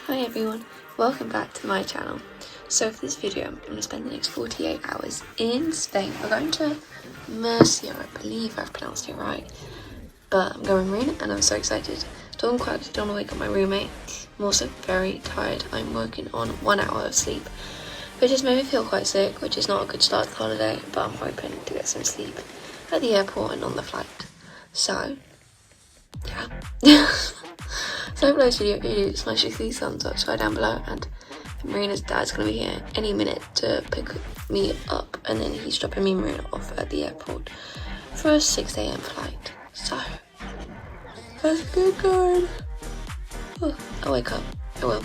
Hi everyone, welcome back to my channel. So for this video I'm going to spend the next 48 hours in Spain. We're going to Murcia, I believe I've pronounced it right, but I'm going Marina and I'm so excited. Don't want to wake up my roommate. I'm also very tired. I'm working on 1 hour of sleep, which has made me feel quite sick, which is not a good start to the holiday, but I'm hoping to get some sleep at the airport and on the flight. So yeah. So I hope this video you smash these thumbs up, so down below, and Marina's dad's going to be here any minute to pick me up, and then he's dropping me and Marina off at the airport for a 6 a.m. flight. So let's get going. Oh, I'll wake up. I will.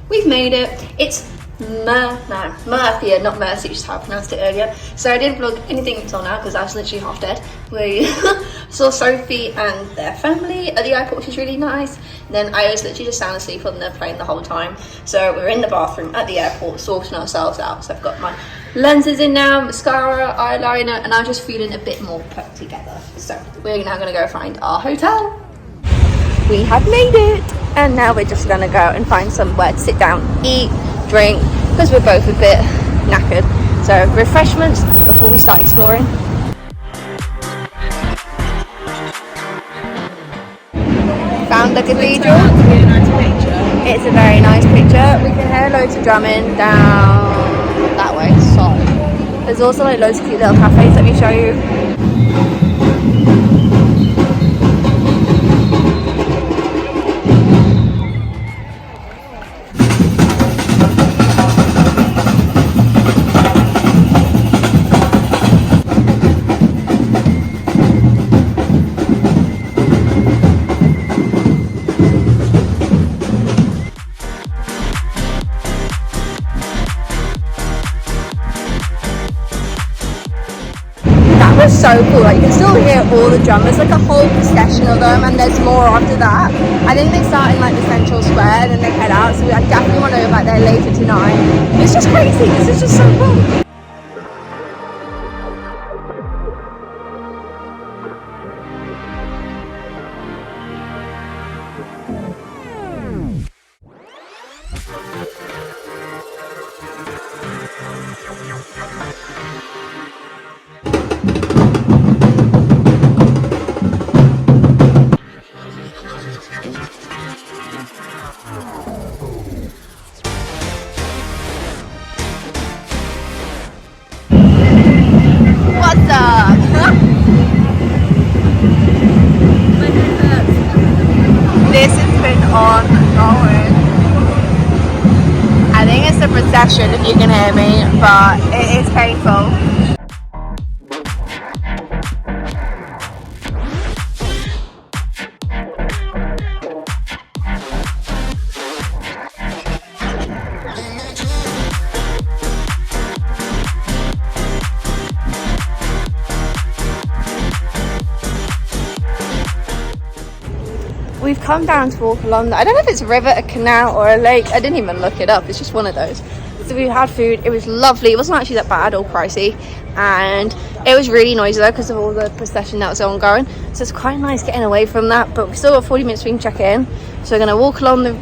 We've made it. It's Murcia, not Mercy, which is how I pronounced it earlier. So I didn't vlog anything until now because I was literally half dead. We saw Sophie and their family at the airport, which is really nice. And then I was literally just sound asleep on the plane the whole time. So we were in the bathroom at the airport sorting ourselves out. So I've got my lenses in now, mascara, eyeliner, and I'm just feeling a bit more put together. So we're now going to go find our hotel. We have made it, and now we're just going to go and find somewhere to sit down, eat, drink, because we're both a bit knackered. So refreshments before we start exploring. Found the cathedral. It's a very nice picture. We can hear loads of drumming down that way. So there's also like loads of cute little cafes. Let me show you. So cool, like you can still hear all the drummers, like a whole procession of them, and there's more after that. I think they start in like the central square and then they head out, so I definitely want to go back there later tonight. It's just crazy, this is just so cool. This has been ongoing. I think it's the procession, if you can hear me, but it is painful. We've come down to walk along. I don't know if it's a river, a canal, or a lake. I didn't even look it up. It's just one of those. So we had food. It was lovely. It wasn't actually that bad or pricey, and it was really noisy though because of all the procession that was ongoing. So it's quite nice getting away from that. But we've still got 40 minutes we can check in. So we're gonna walk along the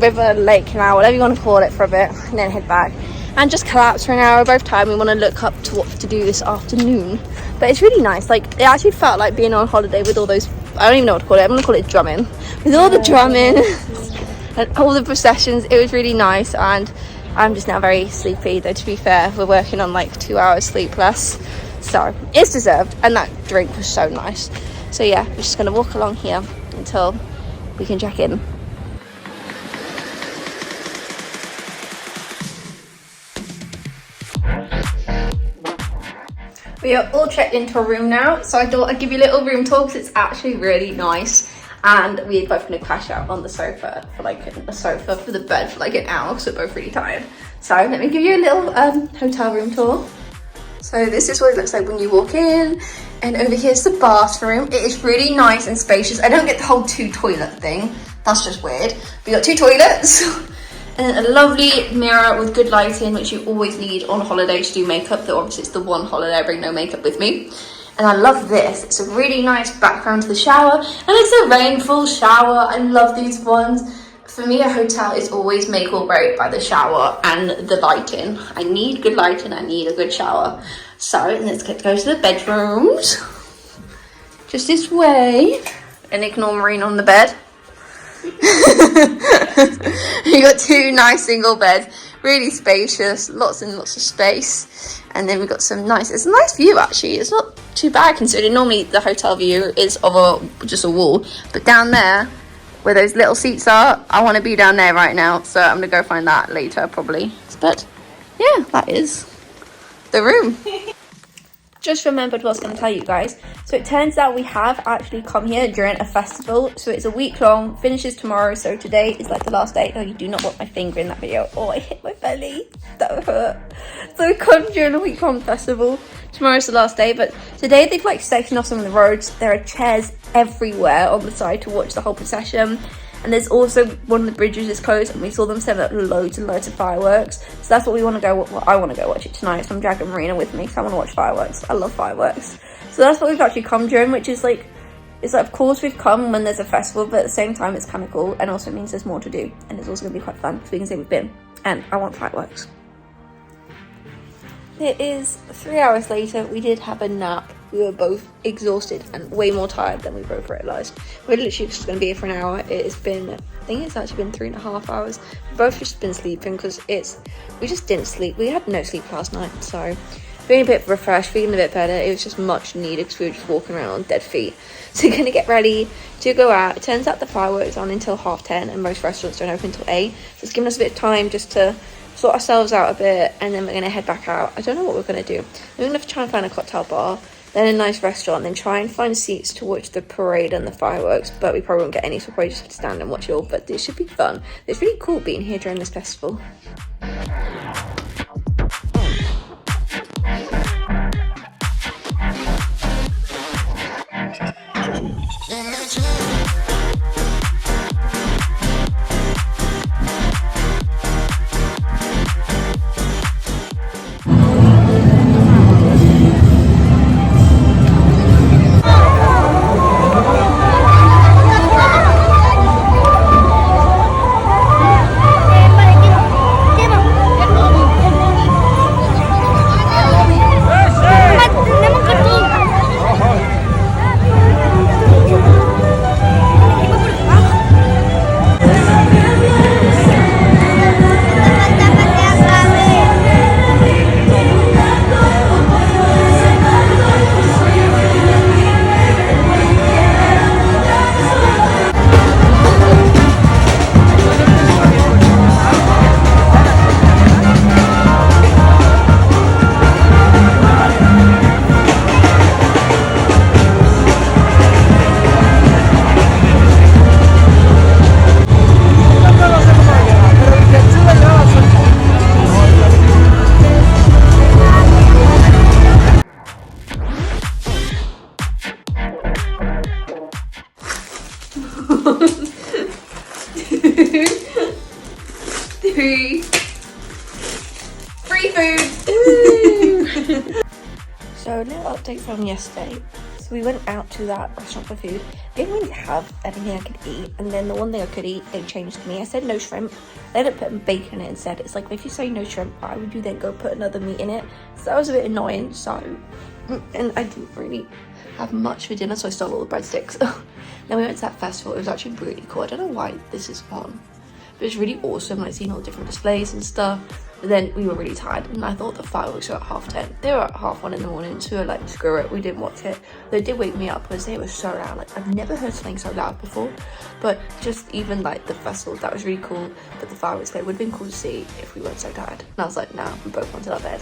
river, lake, canal, whatever you want to call it, for a bit, and then head back and just collapse for an hour. Both time we want to look up to what to do this afternoon. But it's really nice. Like it actually felt like being on holiday with all those. I don't even know what to call it. I'm gonna call it drumming. With all the drumming and all the processions, it was really nice. And I'm just now very sleepy. Though to be fair, we're working on like 2 hours sleep less, so it's deserved. And that drink was so nice. So yeah, we're just gonna walk along here until we can check in. We are all checked into a room now, so I thought I'd give you a little room tour because it's actually really nice. And we're both going to crash out on the sofa for like for the bed for like an hour because we're both really tired. So let me give you a little hotel room tour. So this is what it looks like when you walk in, and over here's the bathroom. It is really nice and spacious. I don't get the whole 2 toilet thing. That's just weird. We got 2 toilets. And a lovely mirror with good lighting, which you always need on holiday to do makeup, though obviously it's the one holiday I bring no makeup with me. And I love this. It's a really nice background to the shower, and it's a rainfall shower. I love these ones. For me, a hotel is always make or break by the shower and the lighting. I need good lighting, I need a good shower. So let's go to the bedrooms. Just this way. And ignore Marine on the bed. You got two nice single beds, really spacious, lots and lots of space. And then we've got some nice, it's a nice view actually. It's not too bad considering normally the hotel view is of just a wall. But down there, where those little seats are, I want to be down there right now, so I'm gonna go find that later probably. But yeah, that is the room. Just remembered what I was going to tell you guys. So it turns out we have actually come here during a festival. So it's a week long, finishes tomorrow. So today is like the last day. Oh, you do not want my finger in that video. Oh, I hit my belly. That hurt. So we come during a week long festival. Tomorrow's the last day. But today they've like sectioned off some of the roads. There are chairs everywhere on the side to watch the whole procession. And there's also one of the bridges is closed, and we saw them set up loads and loads of fireworks. So that's what we want to go. Well, I want to go watch it tonight. So I'm dragging Marina with me because I want to watch fireworks. I love fireworks. So that's what we've actually come during, which is like, it's like, of course we've come when there's a festival, but at the same time it's kind of cool, and also it means there's more to do, and it's also going to be quite fun because we can say we've been. And I want fireworks. It is 3 hours later. We did have a nap. We were both exhausted and way more tired than we both realised. We're literally just going to be here for an hour. It has been, I think it's actually been 3.5 hours. We've both just been sleeping because we just didn't sleep. We had no sleep last night, so feeling a bit refreshed, feeling a bit better. It was just much needed because we were just walking around on dead feet. So we're going to get ready to go out. It turns out the fireworks aren't until 10:30 and most restaurants don't open until 8. So it's given us a bit of time just to sort ourselves out a bit, and then we're going to head back out. I don't know what we're going to do. We're going to try and find a cocktail bar, then a nice restaurant, then try and find seats to watch the parade and the fireworks, but we probably won't get any, so we'll probably just have to stand and watch it all. But it should be fun. It's really cool being here during this festival. Free food! So a little update from yesterday. So we went out to that restaurant for food. Didn't really have anything I could eat, and then the one thing I could eat, they changed to me. I said no shrimp. They ended up putting bacon in it instead. It's like, if you say no shrimp, why would you then go put another meat in it? So that was a bit annoying. So, and I didn't really have much for dinner, so I stole all the breadsticks. Then we went to that festival. It was actually really cool. I don't know why this is on, but it was really awesome, like seeing all the different displays and stuff. But then we were really tired, and I thought the fireworks were at 10:30. They were at 1:30 in the morning, so we were like, screw it, we didn't watch it. They did wake me up because they were so loud. Like, I've never heard something so loud before. But just even like the festival, that was really cool. But the fireworks there would have been cool to see if we weren't so tired. And I was like, nah, we both wanted our bed.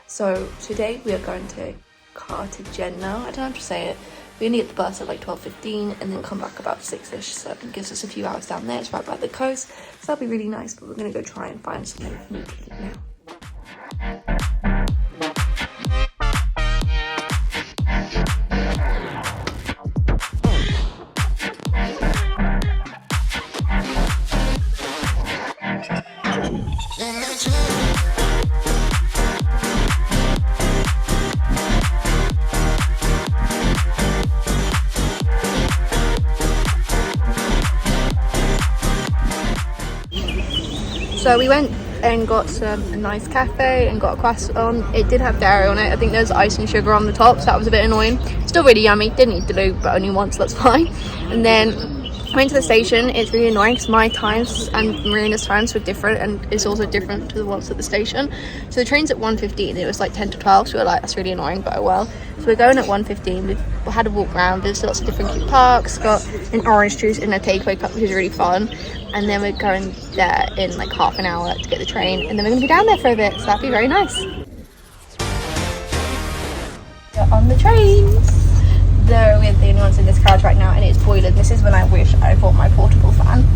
So today we are going to Cartagena. I don't know how to say it. We're gonna get the bus at like 12:15 and then come back about 6ish, so it gives us a few hours down there. It's right by the coast, so that'll be really nice. But we're gonna go try and find something for me to eat now. So we went and got a nice cafe and got a croissant. It did have dairy on it. I think there's ice and sugar on the top, so that was a bit annoying. Still really yummy. Didn't eat the loop, but only once, that's fine. And then went to the station. It's really annoying because my times and Marina's times were different, and it's also different to the ones at the station. So the train's at 1:15. It was like 10 to 12, so we were like, that's really annoying, but oh well. So we're going at 1:15. We've had a walk around. There's lots of different cute parks. Got an orange juice in a takeaway cup, which is really fun. And then we're going there in like half an hour to get the train, and then we're going to be down there for a bit, so that'll be very nice. We're on the trains. Though we're the only ones in this carriage right now, and it's boiling. This is when I wish I bought my portable fan.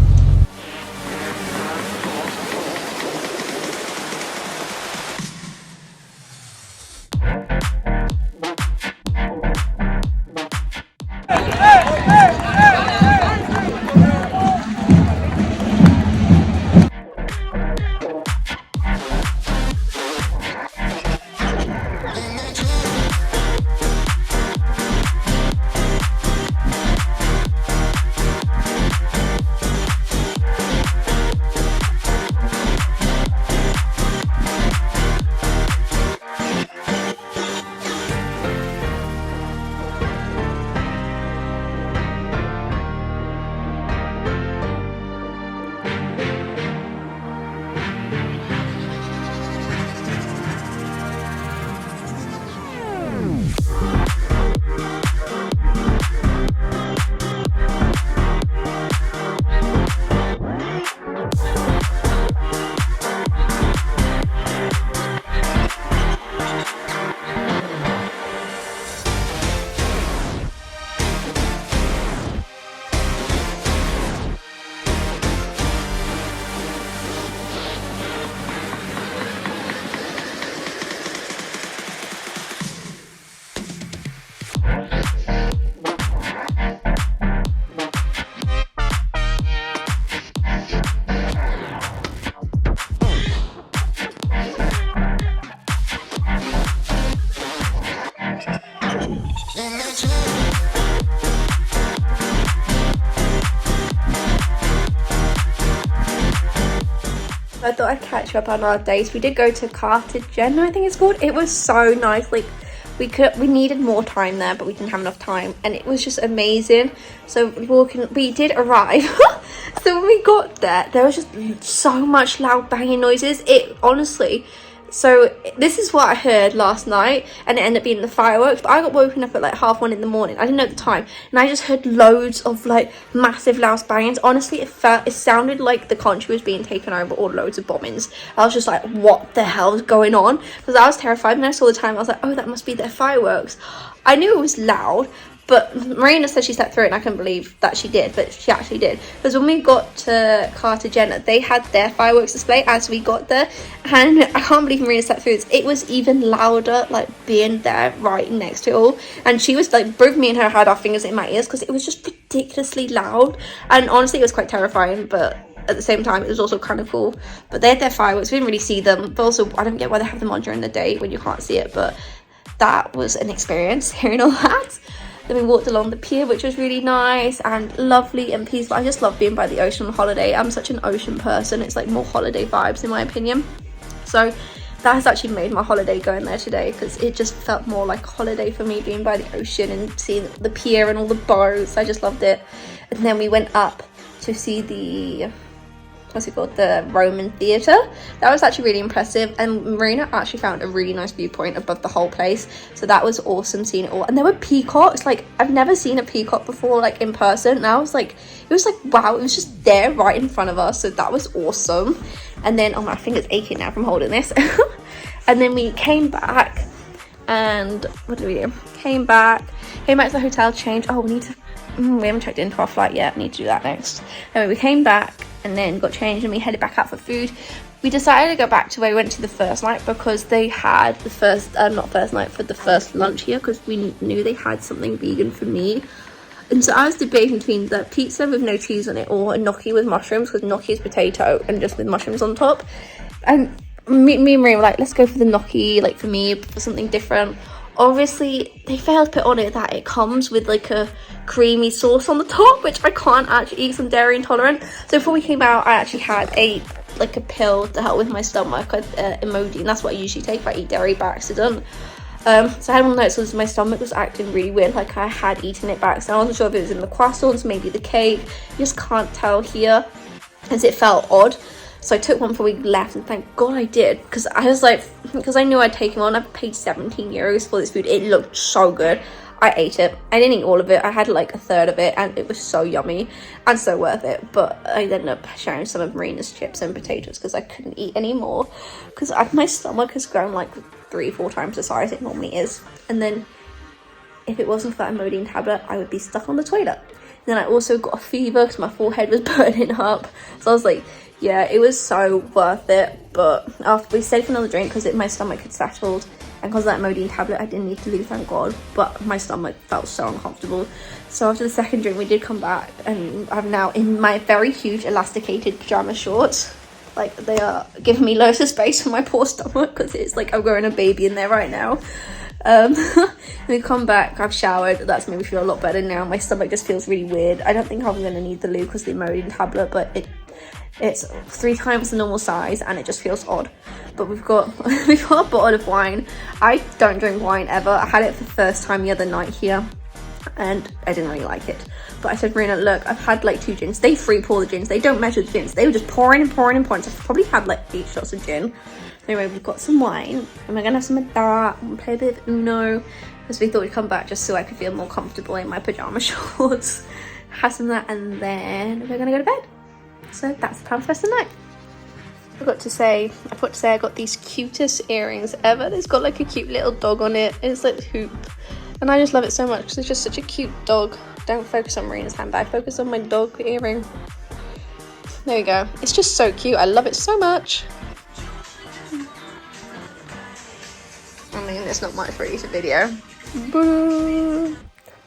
I thought I'd catch up on our days. We did go to Cartagena, I think it's called. It was so nice. Like we needed more time there, but we didn't have enough time, and it was just amazing. So we did arrive. So when we got there was just so much loud banging noises. It honestly, so this is what I heard last night, and it ended up being the fireworks. But I got woken up at like 1:30 in the morning. I didn't know at the time, and I just heard loads of like massive loud bangings. Honestly, it sounded like the country was being taken over, or loads of bombings. I was just like, what the hell is going on? Because I was terrified. And I saw the time, I was like, oh, that must be their fireworks. I knew it was loud, but Marina said she slept through it, and I couldn't believe that she did, but she actually did. Because when we got to Cartagena, they had their fireworks display as we got there, and I can't believe Marina slept through this. It was even louder, like being there right next to it all. And she was like, both me and her had our fingers in my ears because it was just ridiculously loud. And honestly, it was quite terrifying, but at the same time, it was also kind of cool. But they had their fireworks. We didn't really see them, but also I don't get why they have them on during the day when you can't see it. But that was an experience, hearing all that. Then we walked along the pier, which was really nice and lovely and peaceful. I just love being by the ocean on holiday. I'm such an ocean person. It's like more holiday vibes in my opinion. So that has actually made my holiday going there today, because it just felt more like a holiday for me, being by the ocean and seeing the pier and all the boats. I just loved it. And then we went up to see the the Roman theatre. That was actually really impressive, and Marina actually found a really nice viewpoint above the whole place, so that was awesome seeing it all. And there were peacocks. Like, I've never seen a peacock before, like in person, and I was like, it was like, wow, it was just there right in front of us, so that was awesome. And then, oh, my finger's aching now from holding this. And then we came back, and what did we do? Came back to the hotel, changed. Oh, we haven't checked into our flight yet. Need to do that next. Anyway, we came back and then got changed, and we headed back out for food. We decided to go back to where we went to the first night, because they had the first lunch here, because we knew they had something vegan for me. And so I was debating between the pizza with no cheese on it or a gnocchi with mushrooms, because gnocchi is potato and just with mushrooms on top. And me and Marie were like, let's go for the gnocchi, like for me, for something different. Obviously, they failed to put on it that it comes with like a creamy sauce on the top, which I can't actually eat, 'cause I'm dairy intolerant. So before we came out, I actually had a like a pill to help with my stomach, Imodium. That's what I usually take if I eat dairy by accident. So I had one notice because my stomach was acting really weird, like I had eaten it back. So I wasn't sure if it was in the croissants, maybe the cake. You just can't tell here, as it felt odd. So I took one before we left, and thank God I did, because I was like, because I knew I'd taken one. I paid 17 euros for this food. It looked so good. I ate it. I didn't eat all of it. I had like a third of it, and it was so yummy and so worth it. But I ended up sharing some of Marina's chips and potatoes because I couldn't eat any more, because my stomach has grown like 3-4 times the size it normally is. And then if it wasn't for that Imodium tablet, I would be stuck on the toilet. And then I also got a fever because my forehead was burning up. So I was like, yeah, it was so worth it. But after we stayed for another drink because my stomach had settled, and because of that Imodium tablet I didn't need to leave, thank God. But my stomach felt so uncomfortable. So after the second drink we did come back, and I'm now in my very huge elasticated pajama shorts. Like, they are giving me loads of space for my poor stomach because it's like I'm growing a baby in there right now. We come back, I've showered, that's made me feel a lot better now. My stomach just feels really weird. I don't think I'm going to need the loo because the Imodium tablet, but it's 3 times the normal size and it just feels odd. But we've got a bottle of wine. I don't drink wine ever. I had it for the first time the other night here and I didn't really like it. But I said, Marina, look, I've had like 2 gins. They free pour the gins. They don't measure the gins. They were just pouring and pouring and pouring. So I've probably had like 8 shots of gin. Anyway, we've got some wine and we're gonna have some of that and play a bit of Uno, because we thought we'd come back just so I could feel more comfortable in my pajama shorts. Have some of that and then we're gonna go to bed. So that's the plan for the rest of the night. I forgot to say I got these cutest earrings ever. It's got like a cute little dog on it. It's like Hoop. And I just love it so much because it's just such a cute dog. Don't focus on Marina's handbag, focus on my dog earring. There you go. It's just so cute. I love it so much. I mean, there's not much for a YouTube video. Boo.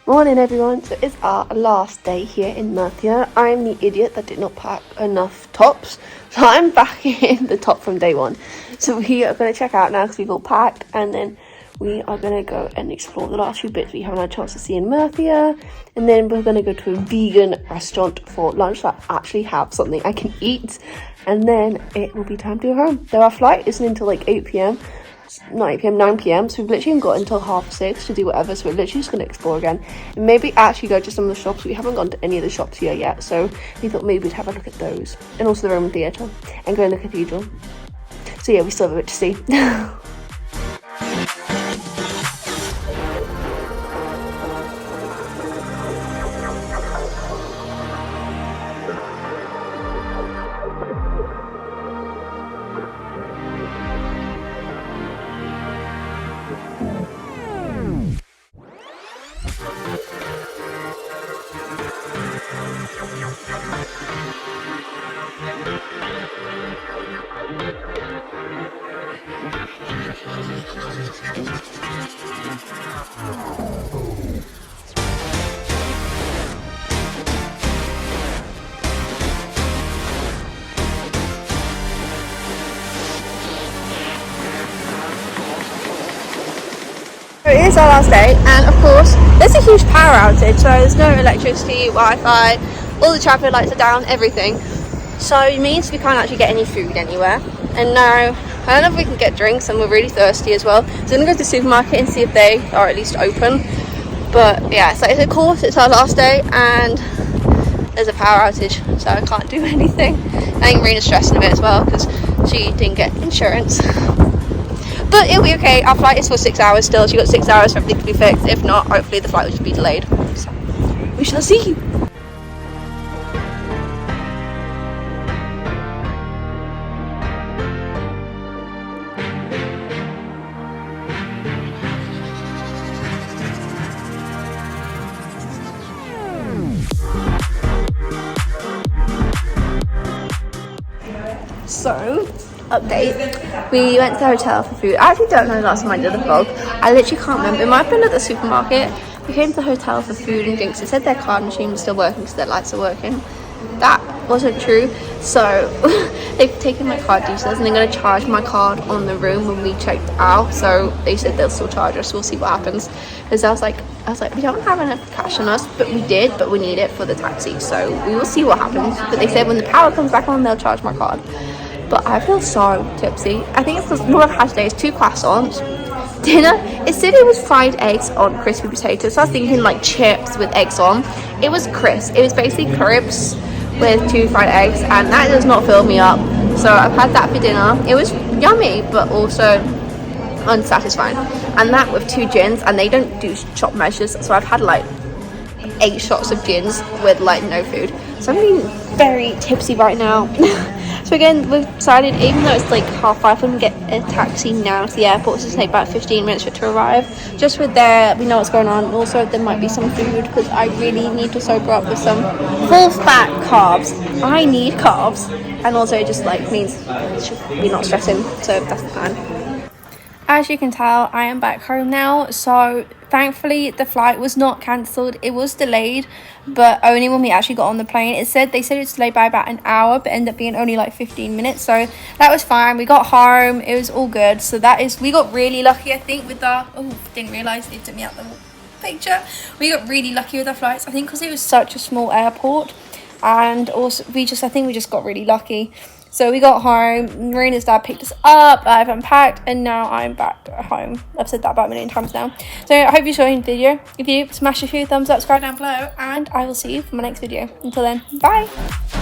Morning everyone, so it's our last day here in Murcia. I'm the idiot that did not pack enough tops, so I'm back in the top from day one. So we are going to check out now because we've all packed, and then we are going to go and explore the last few bits we haven't had a chance to see in Murcia, and then we're going to go to a vegan restaurant for lunch so I actually have something I can eat, and then it will be time to go home. Though our flight isn't until like 8 p.m, not 8 p.m, 9 p.m, so we've literally got until 6:30 to do whatever, so we're literally just going to explore again and maybe actually go to some of the shops. We haven't gone to any of the shops here yet, so we thought maybe we'd have a look at those, and also the Roman Theatre and go in the cathedral. So yeah, we still have a bit to see. It is our last day, and of course there's a huge power outage, so there's no electricity, Wi-Fi, all the traffic lights are down, everything. So it means we can't actually get any food anywhere. And now I don't know if we can get drinks, and we're really thirsty as well, so I'm gonna go to the supermarket and see if they are at least open. But yeah, so of course it's our last day and there's a power outage, so I can't do anything. I think Marina's stressing a bit as well because she didn't get insurance. But it'll be okay. Our flight is for 6 hours still. She got 6 hours for everything to be fixed. If not, hopefully the flight will just be delayed. So we shall see. So, update. We went to the hotel for food. I actually don't know the last time I did a vlog. I literally can't remember. It might have been at the supermarket. We came to the hotel for food and drinks. They said their card machine was still working because their lights are working. That wasn't true. So they've taken my card details and they're going to charge my card on the room when we checked out. So they said they'll still charge us. We'll see what happens. Because I was like, we don't have enough cash on us, but we did, but we need it for the taxi. So we will see what happens. But they said when the power comes back on, they'll charge my card. but I feel so tipsy. I think it's because what I've had today is 2 croissants. Dinner, it said it was fried eggs on crispy potatoes, so I was thinking like chips with eggs on. It was crisp. It was basically crepes with 2 fried eggs, and that does not fill me up. So I've had that for dinner. It was yummy, but also unsatisfying. And that with 2 gins, and they don't do shot measures, so I've had like 8 shots of gins with like no food. So I'm being very tipsy right now. So again, we've decided, even though it's like 5:30, I'm gonna get a taxi now to the airport. It's gonna take about 15 minutes for it to arrive. Just with there, we know what's going on. Also, there might be some food because I really need to sober up with some full fat carbs. I need carbs, and also it just like means we're not stressing. So that's the plan. As you can tell, I am back home now, so thankfully the flight was not cancelled. It was delayed, but only when we actually got on the plane. They said it was delayed by about an hour, but ended up being only like 15 minutes, so that was fine. We got home, it was all good. So we got really lucky, I think, with our, didn't realise it took me out the picture. We got really lucky with our flights, I think, because it was such a small airport, and also I think we just got really lucky. So we got home, Marina's dad picked us up, I've unpacked, and now I'm back at home. I've said that about a million times now. So I hope you enjoyed the video. If you, smash a few thumbs up, subscribe down below, and I will see you for my next video. Until then, bye!